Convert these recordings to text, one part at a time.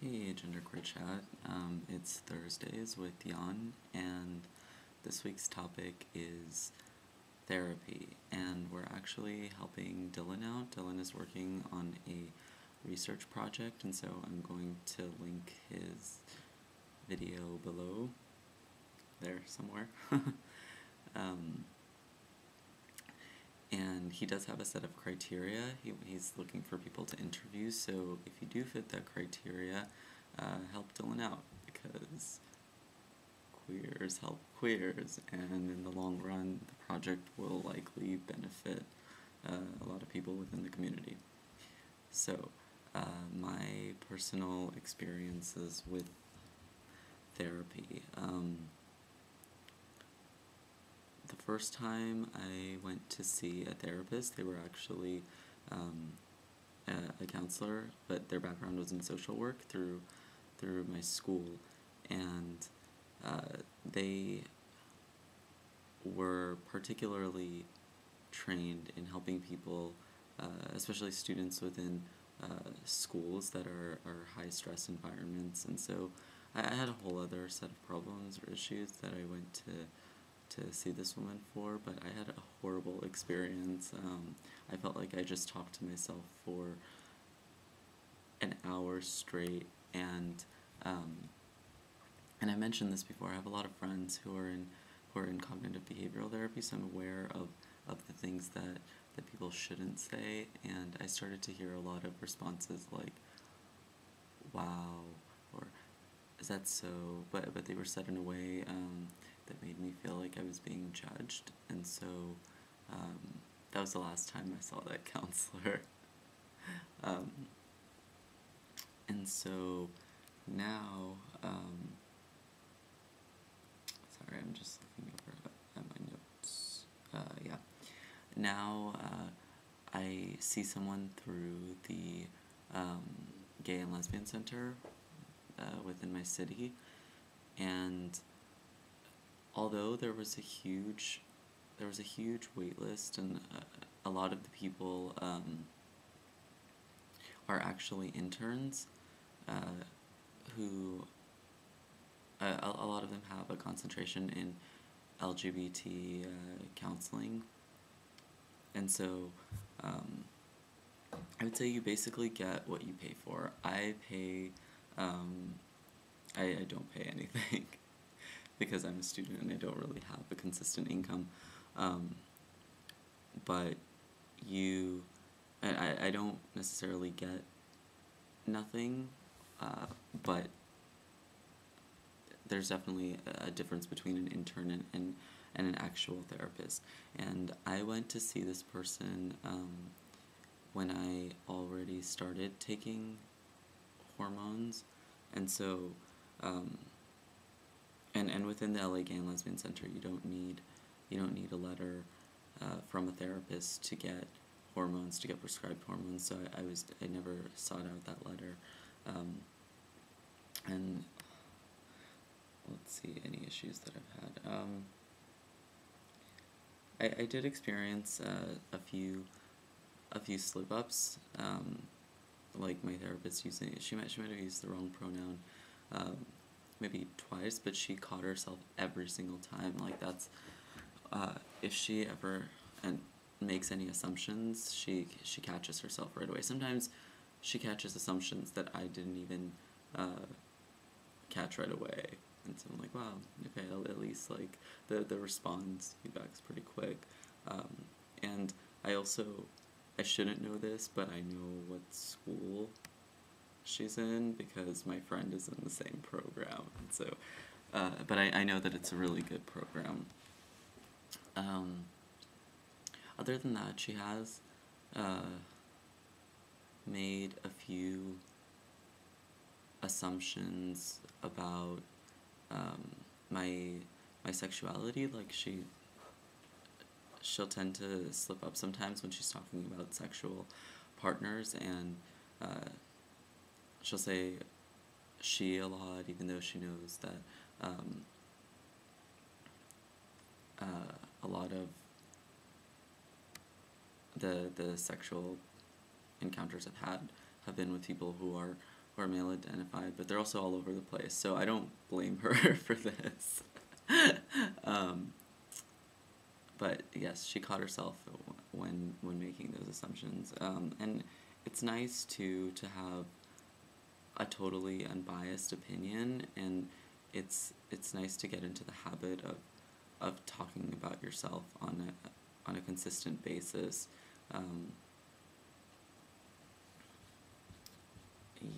Hey, Genderqueer Chat. It's Thursdays with Jan, and this week's topic is therapy. And we're actually helping Dylan out. Dylan is working on a research project, and so I'm going to link his video below there somewhere. um, and he does have a set of criteria. He's looking for people to interview, so if you do fit that criteria, help Dylan out, because queers help queers, and in the long run, the project will likely benefit a lot of people within the community. So, my personal experiences with therapy. The first time I went to see a therapist, they were actually um, a counselor, but their background was in social work through my school, and they were particularly trained in helping people, especially students within schools that are high stress environments. And so I had a whole other set of problems or issues that I went to see this woman for, but I had a horrible experience. I felt like I just talked to myself for an hour straight, um, and I mentioned this before. I have a lot of friends who are in cognitive behavioral therapy, so I'm aware of the things that people shouldn't say, and I started to hear a lot of responses like, "Wow," or "Is that so?" But they were said in a way that made me feel like I was being judged, and so um, that was the last time I saw that counselor. um, and so now, sorry, I'm just looking over at my notes. Yeah. Now, I see someone through the um, Gay and Lesbian Center within my city, and although there was a huge wait list, and a lot of the people are actually interns uh, who a lot of them have a concentration in LGBT counseling, and so I would say you basically get what you pay for. I pay, I don't pay anything because I'm a student and I don't really have a consistent income, but you, I don't necessarily get nothing, but there's definitely a difference between an intern and an actual therapist. And I went to see this person when I already started taking hormones, and so, um, and within the LA Gay and Lesbian Center, you don't need a letter from a therapist to get hormones, to get prescribed hormones. So I never sought out that letter, and let's see, any issues that I've had. I did experience a few slip ups. Like my therapist using, she might have used the wrong pronoun, maybe twice, but she caught herself every single time. Like that's if she ever and makes any assumptions, she catches herself right away. Sometimes she catches assumptions that I didn't even catch right away, and so I'm like, wow, okay, at least like the response feedback's pretty quick, and I also, I shouldn't know this, but I know what school she's in because my friend is in the same program, and so, but I know that it's a really good program. Um, Other than that, she has made a few assumptions about um, my my sexuality. Like she'll tend to slip up sometimes when she's talking about sexual partners, and she'll say she a lot, even though she knows that um, a lot of the sexual encounters I've had have been with people who are or male identified, but they're also all over the place. So I don't blame her for this. um, but yes, she caught herself when making those assumptions. And it's nice to have a totally unbiased opinion, and it's nice to get into the habit of talking about yourself on a consistent basis. Um,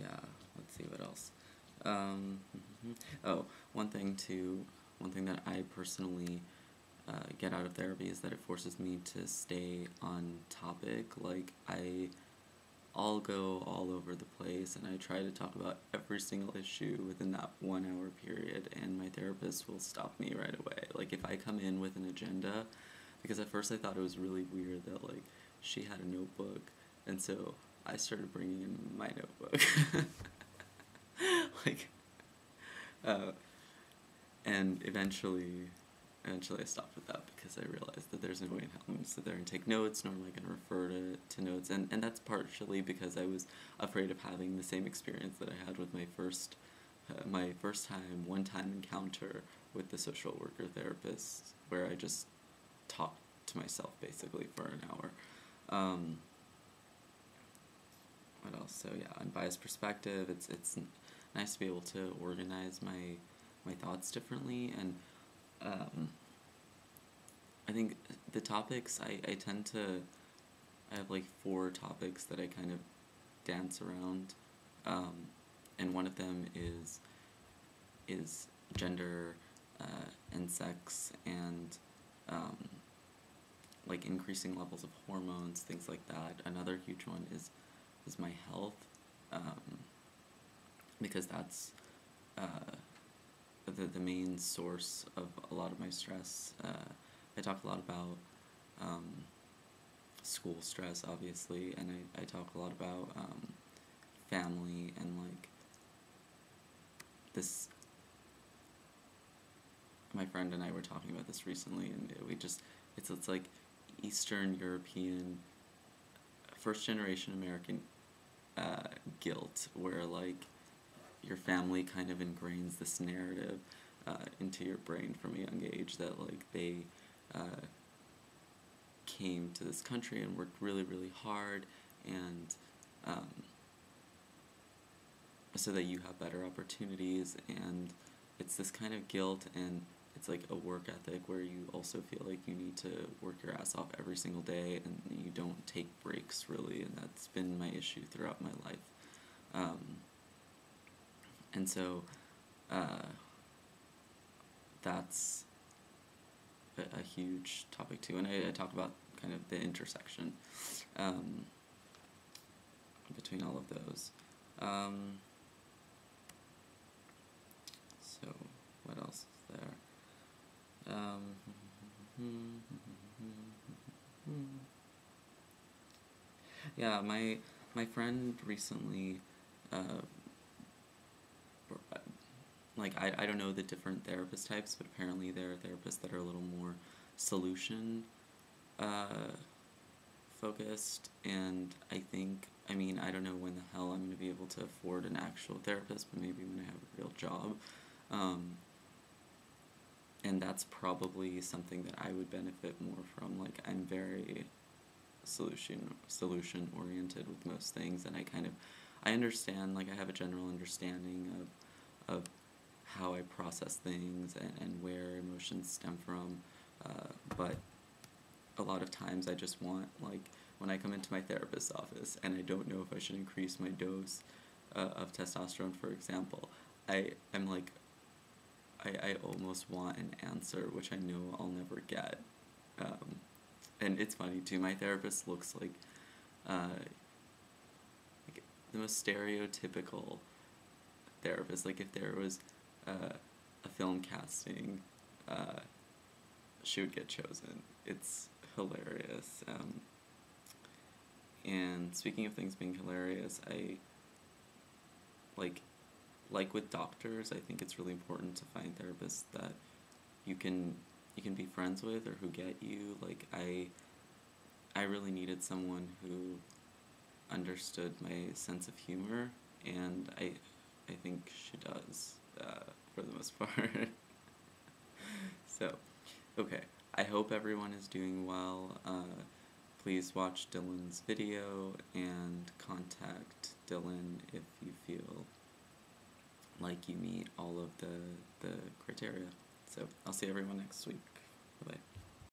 yeah, let's see what else. Um, oh, one thing that I personally get out of therapy is that it forces me to stay on topic. Like, I'll go all over the place, and I try to talk about every single issue within that 1 hour period, and my therapist will stop me right away. Like, if I come in with an agenda, because at first I thought it was really weird that, like, she had a notebook, and so I started bringing in my notebook. like, uh, and eventually I stopped with that because I realized that there's no way in hell I'm going to sit there and take notes, nor am I going to refer to notes. And that's partially because I was afraid of having the same experience that I had with my first time, one-time encounter with the social worker therapist, where I just talked to myself basically for an hour. What else? So yeah, unbiased perspective. It's nice to be able to organize my thoughts differently, and I think the topics I tend to, I have like 4 topics that I kind of dance around, and one of them is gender and sex, and like increasing levels of hormones, things like that. Another huge one is my health, because that's the main source of a lot of my stress. I talk a lot about school stress, obviously, and I talk a lot about family, and like this. My friend and I were talking about this recently, and it's like Eastern European, first generation American guilt, where like your family kind of ingrains this narrative into your brain from a young age that like they came to this country and worked really, really hard, and so that you have better opportunities, and it's this kind of guilt, and it's like a work ethic where you also feel like you need to work your ass off every single day, and you don't take breaks really, and that's been my issue throughout my life. And so that's a huge topic too, and I talk about kind of the intersection between all of those. So what else is there? Yeah, my friend recently, like I don't know the different therapist types, but apparently there are therapists that are a little more solution focused, and I mean, I don't know when the hell I'm going to be able to afford an actual therapist, but maybe when I have a real job. And that's probably something that I would benefit more from. Like, I'm very solution oriented with most things, and I understand, like, I have a general understanding of how I process things, and where emotions stem from, but a lot of times I just want, like, when I come into my therapist's office and I don't know if I should increase my dose of testosterone, for example, I'm like, I almost want an answer, which I know I'll never get. And it's funny too, my therapist looks like the most stereotypical therapist. Like, if there was a film casting, she would get chosen. It's hilarious. And speaking of things being hilarious, I like with doctors, I think it's really important to find therapists that you can be friends with, or who get you. Like, I really needed someone who understood my sense of humor, and I think she does, for the most part. So, okay, I hope everyone is doing well. Please watch Dylan's video and contact Dylan if you feel like you meet all of the criteria. So, I'll see everyone next week. Bye-bye.